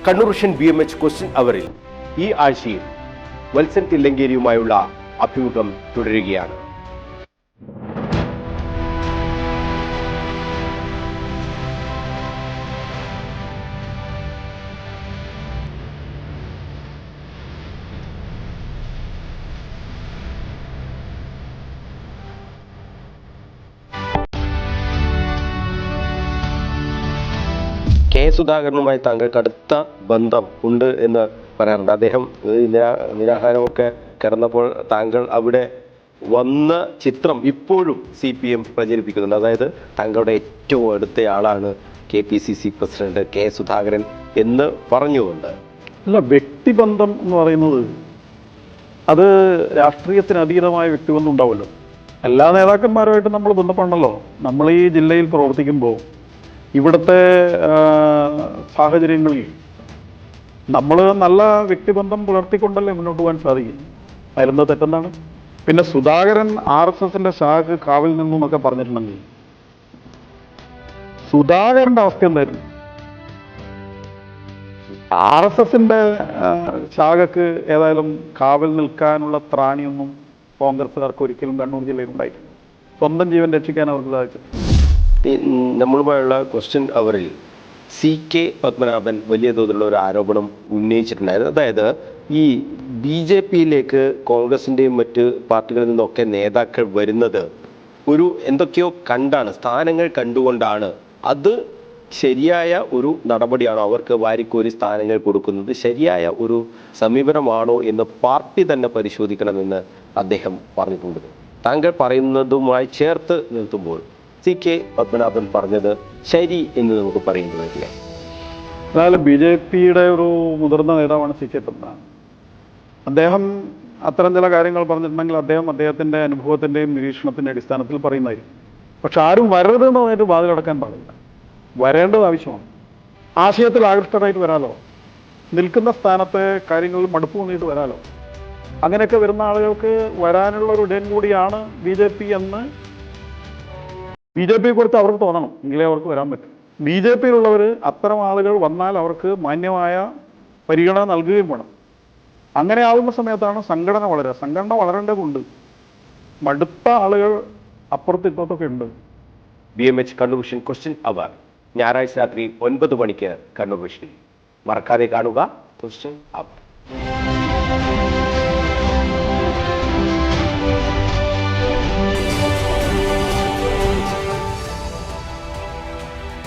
Kannur vision BMH question അവറിൽ ഈ ആഴ്ചയിൽ വത്സൻ തില്ലങ്കേരിയുമായുള്ള അഭിമുഖം തുടരുകയാണ്. കെ സുധാകരനുമായി താങ്കൾക്ക് അടുത്ത ബന്ധം ഉണ്ട് എന്ന് പറയാറുണ്ട്. അദ്ദേഹം നിരാഹാരമൊക്കെ കിടന്നപ്പോൾ താങ്കൾ അവിടെ വന്ന ചിത്രം ഇപ്പോഴും CPM പ്രചരിപ്പിക്കുന്നുണ്ട്. അതായത് താങ്കളുടെ ഏറ്റവും അടുത്തയാളാണ് KPCC പ്രസിഡന്റ് കെ സുധാകരൻ എന്ന് പറഞ്ഞുകൊണ്ട്. അല്ല, വ്യക്തിബന്ധം എന്ന് പറയുന്നത് അത് രാഷ്ട്രീയത്തിന് അതീതമായ വ്യക്തിബന്ധം ഉണ്ടാവുമല്ലോ. എല്ലാ നേതാക്കന്മാരുമായിട്ട് നമ്മൾ ബന്ധപ്പെടണമല്ലോ. നമ്മൾ ഈ ജില്ലയിൽ പ്രവർത്തിക്കുമ്പോൾ ഇവിടുത്തെ സാഹചര്യങ്ങളിൽ നമ്മൾ നല്ല വ്യക്തിബന്ധം പുലർത്തിക്കൊണ്ടല്ലേ മുന്നോട്ട് പോകാൻ സാധിക്കും. വരുന്നത് തെറ്റെന്താണ്? പിന്നെ സുധാകരൻ RSSന്റെ ശാഖ കാവിൽ നിന്നൊക്കെ പറഞ്ഞിട്ടുണ്ടെങ്കിൽ സുധാകരന്റെ അവസ്ഥ എന്തായിരുന്നു? RSSന്റെ ശാഖക്ക് ഏതായാലും കാവൽ നിൽക്കാനുള്ള ത്രാണിയൊന്നും കോൺഗ്രസ്സുകാർക്ക് ഒരിക്കലും കണ്ണൂർ ജില്ലയിൽ ഉണ്ടായിട്ടില്ല. സ്വന്തം ജീവൻ രക്ഷിക്കാൻ അവർക്ക് സാധിച്ചു. നമ്മളുമായുള്ള ക്വസ്റ്റ്യൻ അവറിൽ CK പത്മനാഭൻ വലിയ തോതിലുള്ള ഒരു ആരോപണം ഉന്നയിച്ചിട്ടുണ്ടായിരുന്നു. അതായത് ഈ BJPയിലേക്ക് കോൺഗ്രസിൻ്റെയും മറ്റ് പാർട്ടികളിൽ നിന്നൊക്കെ നേതാക്കൾ വരുന്നത് ഒരു എന്തൊക്കെയോ കണ്ടാണ്, സ്ഥാനങ്ങൾ കണ്ടുകൊണ്ടാണ്. അത് ശരിയായ ഒരു നടപടിയാണോ? അവർക്ക് വാരിക്കോരി സ്ഥാനങ്ങൾ കൊടുക്കുന്നത് ശരിയായ ഒരു സമീപനമാണോ എന്ന് പാർട്ടി തന്നെ പരിശോധിക്കണമെന്ന് അദ്ദേഹം പറഞ്ഞിട്ടുണ്ട്. താങ്കൾ പറയുന്നതുമായി ചേർത്ത് നിർത്തുമ്പോൾ CK പത്മനാഭൻ പറഞ്ഞത് ശരി എന്ന് നമുക്ക് പറയുന്നതല്ലേ? എന്നാലും BJPയുടെ ഒരു മുതിർന്ന നേതാവാണ് CK പത്മനാഭൻ. അദ്ദേഹം അത്തരം ചില കാര്യങ്ങൾ പറഞ്ഞിട്ടുണ്ടെങ്കിൽ അദ്ദേഹത്തിൻ്റെ അനുഭവത്തിൻ്റെയും നിരീക്ഷണത്തിൻ്റെ അടിസ്ഥാനത്തിൽ പറയുന്നതായിരിക്കും. പക്ഷെ ആരും വരരുതെന്ന് പറഞ്ഞിട്ട് വാതിലടക്കാൻ പാടില്ല. വരേണ്ടത് ആവശ്യമാണ്. ആശയത്തിൽ ആകൃഷ്ടരായിട്ട് വരാലോ, നിൽക്കുന്ന സ്ഥാനത്തെ കാര്യങ്ങളിൽ മടുപ്പ് തോന്നിയിട്ട് വരാലോ. അങ്ങനെയൊക്കെ വരുന്ന ആളുകൾക്ക് വരാനുള്ള ഒരു ഇടം കൂടിയാണ് BJP എന്ന് BJPയെ കുറിച്ച് അവർക്ക് തോന്നണം, എങ്കിലേ അവർക്ക് വരാൻ പറ്റും. BJPയിലുള്ളവർ അത്തരം ആളുകൾ വന്നാൽ അവർക്ക് മാന്യമായ പരിഗണന നൽകുകയും വേണം. അങ്ങനെ ആവുന്ന സമയത്താണ് സംഘടന വളരേണ്ടതുണ്ട്. മടുത്ത ആളുകൾ അപ്പുറത്ത് ഇപ്പുറത്തൊക്കെ ഉണ്ട്. BMH കണ്ണൂർ വിഷൻ ക്വസ്റ്റ്യൻ അവർ ഞായറാഴ്ച രാത്രി 9 മണിക്ക് കണ്ണൂർ വിഷനിൽ. മറക്കാതെ കാണുക ക്വസ്റ്റ്യൻ അവർ.